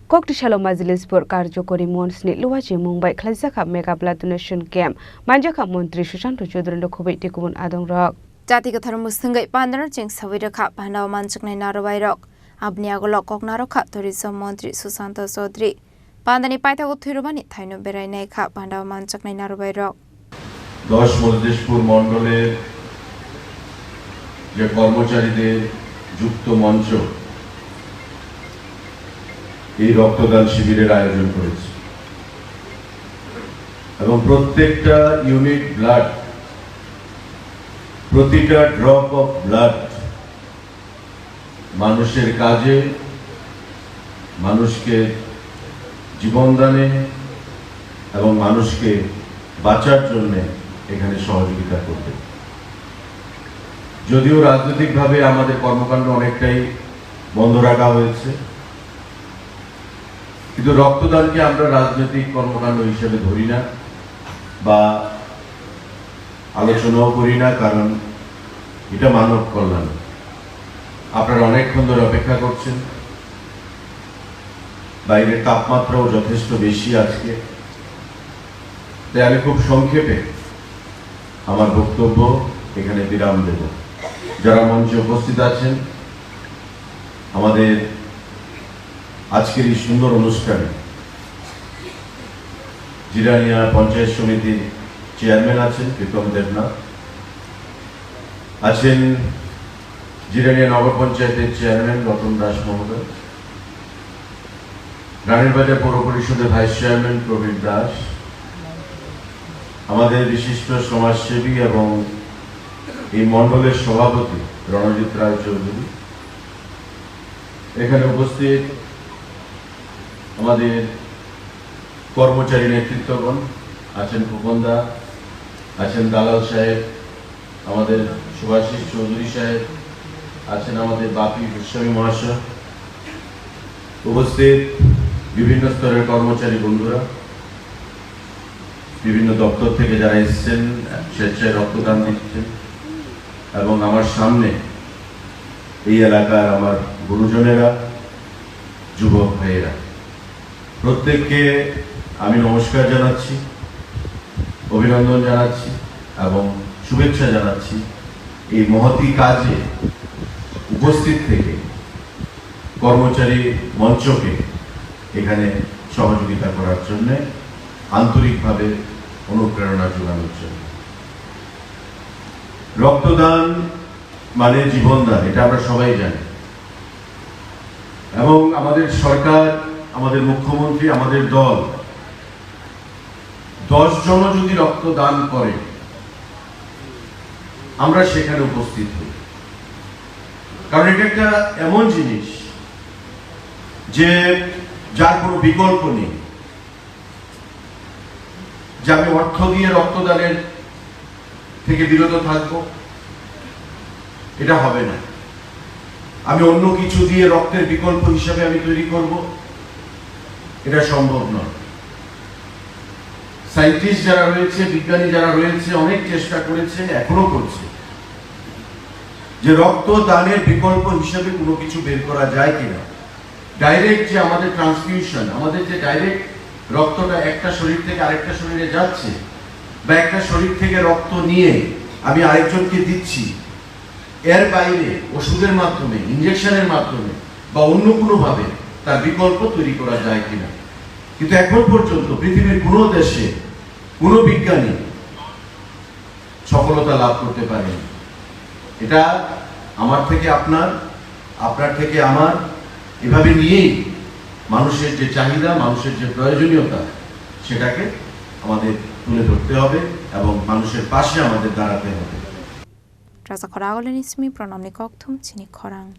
Koktisalo Majlispur Karjokori Monsni Luwaji Mumbai Khlaijaka Mega Blood Donation Camp Manjaka Montri Shushanto Chodron Dokobei Tikubun Adong Rock Jatiga Tharmustungai Pandana Jing Sawiraka Panaw Manchaknai Narawai Rock Abniagolok Koknaroka Tourism Montri Susanto Sodri Pandani Paita Uthirubani Thaino Berainai Ka Panaw Manchaknai Narawai Rock 10 Majlishpur মণ্ডলের যে কর্মচারীদের যুক্ত মঞ্চ এই রক্তদান শিবিরের আয়োজন করেছে এবং প্রত্যেকটা ইউনিট ব্লাড প্রতিটা ড্রপ অফ ব্লাড মানুষের কাজে মানুষকে জীবনদানে এবং মানুষকে বাঁচার জন্য এখানে সহযোগিতা করবে যদিও রাজনৈতিকভাবে আমাদের কর্মকাণ্ড অনেকটাই বন্ধ রাখা হয়েছে কিন্তু রক্তদানকে আমরা রাজনৈতিক কর্মকাণ্ড হিসেবে ধরি না বা আলোচনাও করি না কারণ এটা মানব কল্যাণ আপনারা অনেকক্ষণ ধরে অপেক্ষা করছেন বাইরের তাপমাত্রাও যথেষ্ট বেশি আজকে তাই আমি খুব সংক্ষেপে আমার বক্তব্য এখানে বিরাম দেব যারা মঞ্চে উপস্থিত আছেন আমাদের আজকের এই সুন্দর অনুষ্ঠানে জিরানিয়া পঞ্চায়েত সমিতির চেয়ারম্যান আছেন বিক্রম দেবনাথ আছেন জিরানিয়া নগর পঞ্চায়েতের চেয়ারম্যান রতন দাস মহোদয় রানীর বাজার পৌর পরিষদের ভাইস চেয়ারম্যান প্রবীর দাস আমাদের বিশিষ্ট সমাজসেবী এবং এই মণ্ডলের সভাপতি রণজিৎ রায় চৌধুরী এখানে উপস্থিত আমাদের কর্মচারী নেতৃত্বগণ আছেন ফুকনদা আছেন দালাল সাহেব আমাদের সুভাষিস চৌধুরী সাহেব আছেন আমাদের বাপি গোস্বামী মহাশয় উপস্থিত বিভিন্ন স্তরের কর্মচারী বন্ধুরা বিভিন্ন দপ্তর থেকে যারা এসেছেন স্বেচ্ছায় রক্তদান দিচ্ছেন এবং আমার সামনে এই এলাকার আমার গুরুজনেরা যুবক ভাইয়েরা প্রত্যেককে আমি নমস্কার জানাচ্ছি অভিনন্দন জানাচ্ছি এবং শুভেচ্ছা জানাচ্ছি এই মহতি কাজে উপস্থিত থেকে কর্মচারী মঞ্চকে এখানে সহযোগিতা করার জন্য আন্তরিকভাবে অনুপ্রেরণা যোগানোর জন্য রক্তদান মানে জীবনদান এটা আমরা সবাই জানি এবং আমাদের সরকার আমাদের মুখ্যমন্ত্রী আমাদের দল 10 জন যদি রক্তদান করে আমরা সেখানে উপস্থিত হই কারণ এটা একটা এমন জিনিস যে যার কোনো বিকল্প নেই যে আমি অর্থ দিয়ে রক্তদানের থেকে বিরত থাকব এটা হবে না আমি অন্য কিছু দিয়ে রক্তের বিকল্প হিসাবে আমি তৈরি করব এটা সম্ভব নয় সায়েন্টিস্ট যারা রয়েছে বিজ্ঞানী যারা রয়েছে অনেক চেষ্টা করেছে এখনো করছে যে রক্তদানের বিকল্প হিসাবে কোনো কিছু বের করা যায় কিনা ডাইরেক্ট যে আমাদের ট্রান্সফিউশন আমাদের যে ডাইরেক্ট রক্তটা একটা শরীর থেকে আরেকটা শরীরে যাচ্ছে বা একটা শরীর থেকে রক্ত নিয়ে আমি আরেকজনকে দিচ্ছি এর বাইরে ওষুধের মাধ্যমে ইনজেকশনের মাধ্যমে বা অন্য কোনোভাবে তার বিকল্প তৈরি করা যায় কিনা কিন্তু এখন পর্যন্ত পৃথিবীর কোনো দেশে কোনো বিজ্ঞানী সফলতা লাভ করতে পারেনি এটা আমার থেকে আপনার আপনার থেকে আমার এভাবে নিয়েই মানুষের যে চাহিদা মানুষের যে প্রয়োজনীয়তা সেটাকে আমাদের তুলে ধরতে হবে এবং মানুষের পাশে আমাদের দাঁড়াতে হবে Rasa Khorang Ismi Pranamni Kokthum Chini Khorang